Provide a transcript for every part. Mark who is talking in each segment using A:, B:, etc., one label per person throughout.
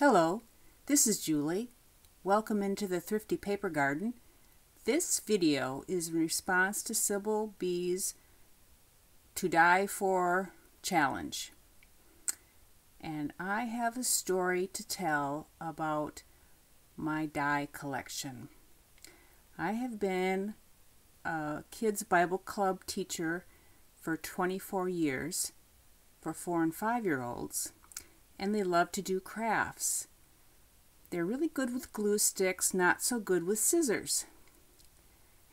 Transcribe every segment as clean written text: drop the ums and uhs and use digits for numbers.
A: Hello, this is Julie. Welcome into the Thrifty Paper Garden. This video is in response to Sybil B's To Die For challenge. And I have a story to tell about my die collection. I have been a kids Bible club teacher for 24 years for 4- and 5-year-olds. And they love to do crafts. They're really good with glue sticks, not so good with scissors.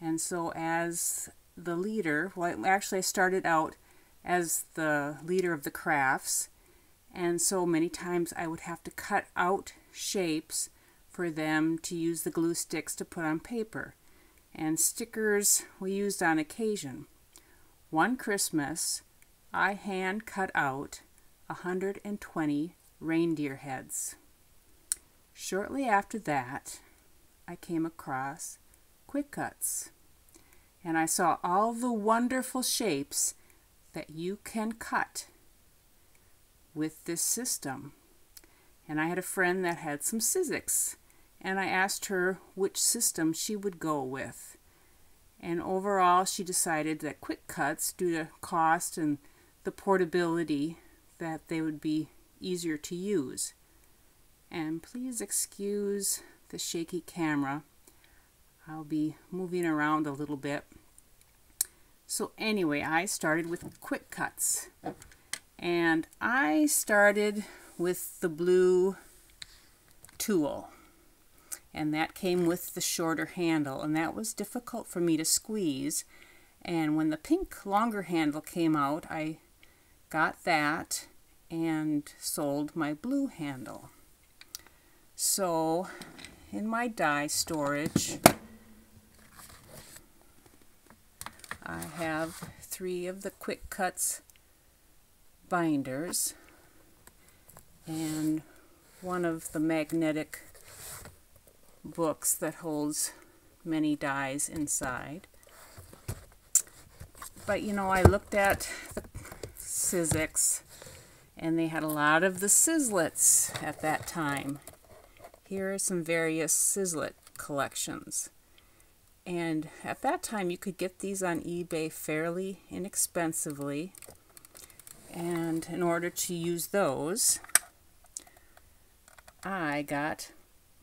A: And so as the leader, well, actually I started out as the leader of the crafts, and so many times I would have to cut out shapes for them to use the glue sticks to put on paper. And stickers we used on occasion. One Christmas, I hand cut out 120 reindeer heads. Shortly after that, I came across quick cuts, and I saw all the wonderful shapes that you can cut with this system. And I had a friend that had some Sizzix, and I asked her which system she would go with. And overall, she decided that quick cuts, due to cost and the portability, that they would be easier to use. And please excuse the shaky camera. I'll be moving around a little bit. So anyway, I started with quick cuts. And I started with the blue tool. And that came with the shorter handle, and that was difficult for me to squeeze. And when the pink longer handle came out, I got that and sold my blue handle. So in my die storage, I have 3 of the quick cuts binders and one of the magnetic books that holds many dies inside. But you know, I looked at the Sizzix, and they had a lot of the Sizzlets at that time. Here are some various Sizzlet collections. And at that time you could get these on eBay fairly inexpensively. And in order to use those, I got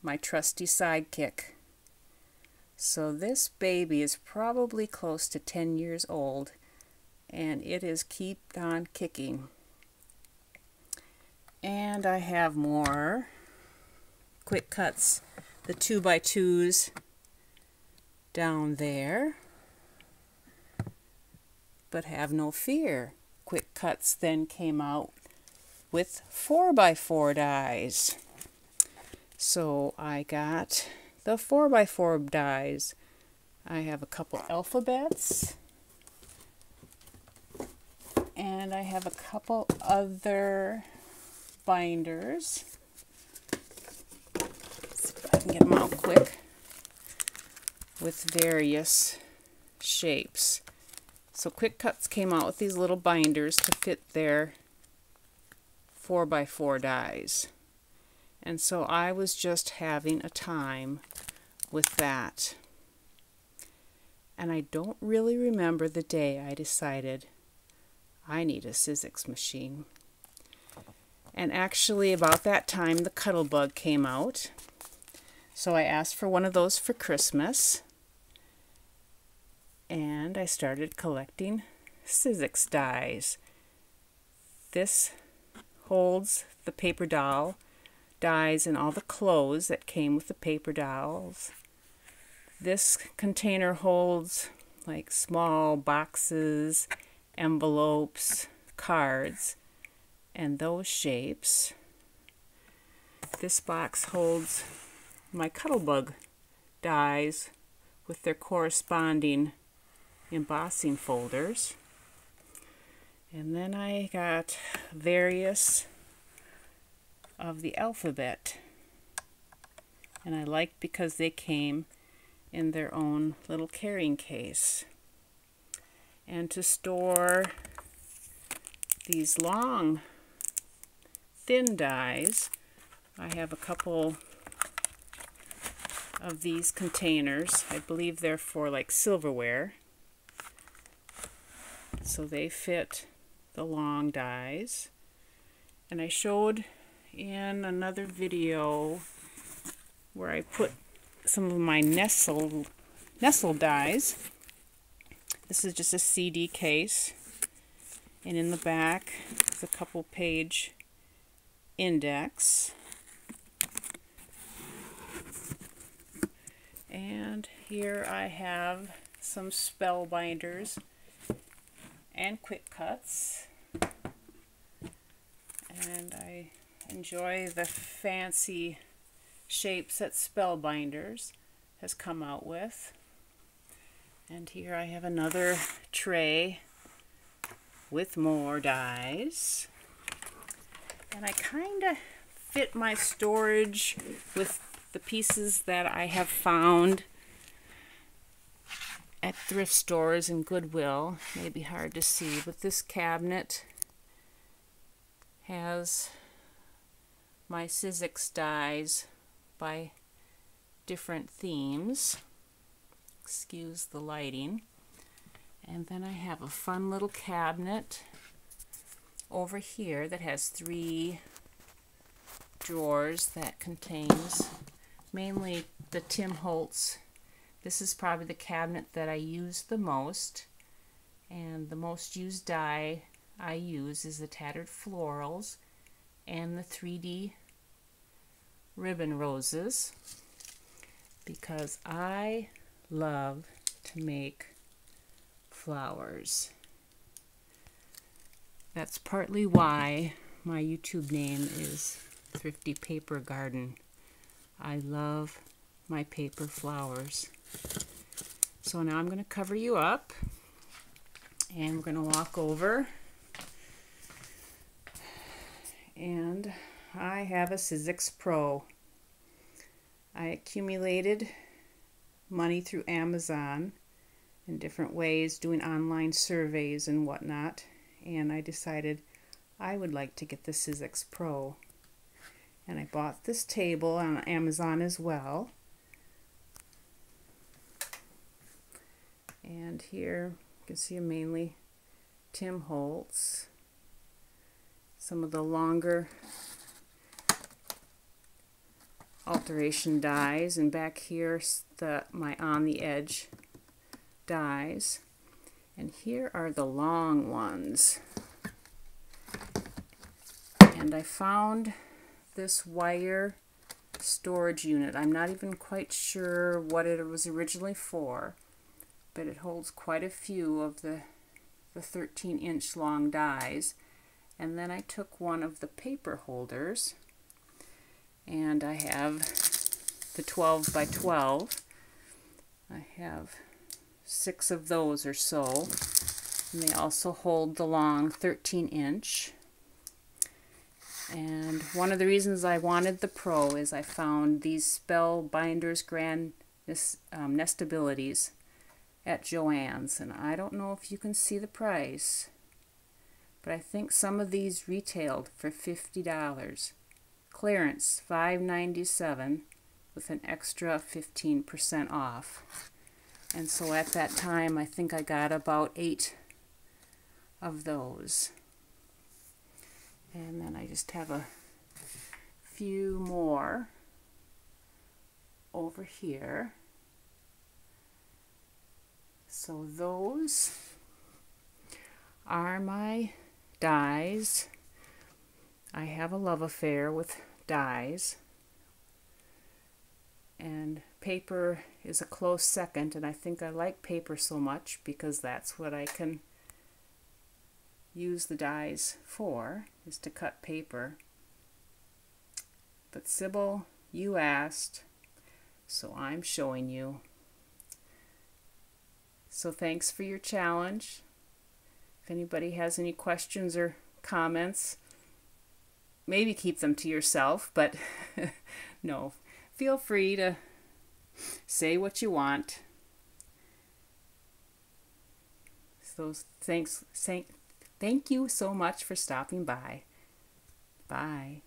A: my trusty sidekick. So this baby is probably close to 10 years old, and it is keep on kicking. And I have more quick cuts, the 2x2s down there. But have no fear, quick cuts then came out with 4x4 dies. So I got the 4x4 dies. I have a couple alphabets, and I have a couple other binders. Let's see if I can get them out quick, with various shapes. So quick cuts came out with these little binders to fit their 4x4 dies. And so I was just having a time with that. And I don't really remember the day I decided I need a Syzzix machine. And actually about that time the Cuttlebug came out. So I asked for one of those for Christmas. And I started collecting Syzzix dies. This holds the paper doll dies and all the clothes that came with the paper dolls. This container holds like small boxes, envelopes, cards, and those shapes. This box holds my Cuttlebug dies with their corresponding embossing folders. And then I got various of the alphabet, and I liked because they came in their own little carrying case. And to store these long thin dies, I have a couple of these containers. I believe they're for like silverware. So they fit the long dies. And I showed in another video where I put some of my nestle dies. This is just a CD case, and in the back is a couple page index. And here I have some spell binders and quick cuts. And I enjoy the fancy shapes that Spellbinders has come out with. And here I have another tray with more dies. And I kind of fit my storage with the pieces that I have found at thrift stores and Goodwill. Maybe hard to see, but this cabinet has my Sizzix dies by different themes. Excuse the lighting. And then I have a fun little cabinet over here that has 3 drawers that contains mainly the Tim Holtz. This is probably the cabinet that I use the most, and the most used die I use is the Tattered Florals and the 3D Ribbon Roses, because I love to make flowers. That's partly why my YouTube name is Thrifty Paper Garden. I love my paper flowers. So now I'm going to cover you up, and we're going to walk over. And I have a Syzzix Pro. I accumulated money through Amazon in different ways, doing online surveys and whatnot, and I decided I would like to get the Syzzix Pro. And I bought this table on Amazon as well. And here you can see mainly Tim Holtz. Some of the longer alteration dies, and back here my on the edge dies, and here are the long ones. And I found this wire storage unit. I'm not even quite sure what it was originally for, but it holds quite a few of the 13-inch long dies. And then I took one of the paper holders, and I have the 12 by 12. I have 6 of those or so, and they also hold the long 13-inch. And one of the reasons I wanted the Pro is I found these Spellbinders Grand Nestabilities at Joann's, and I don't know if you can see the price, but I think some of these retailed for $50. Clearance $5.97 with an extra 15% off. And so at that time I think I got about 8 of those. And then I just have a few more over here. So those are my dies. I have a love affair with dies, and paper is a close second, and I think I like paper so much because that's what I can use the dies for, is to cut paper. But Sybil, you asked, so I'm showing you. So thanks for your challenge. If anybody has any questions or comments, maybe keep them to yourself, but no, feel free to say what you want. So thank you so much for stopping by. Bye.